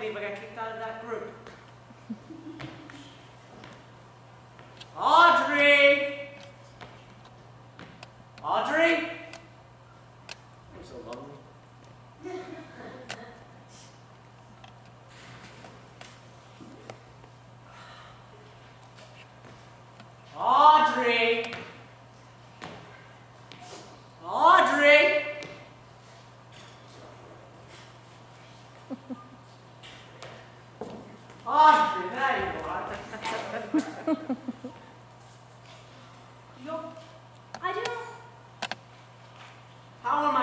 believe I got kicked out of that group. Audrey! Audrey? I'm so lonely. Audrey! Audrey! Audrey, there you are. I do. How am I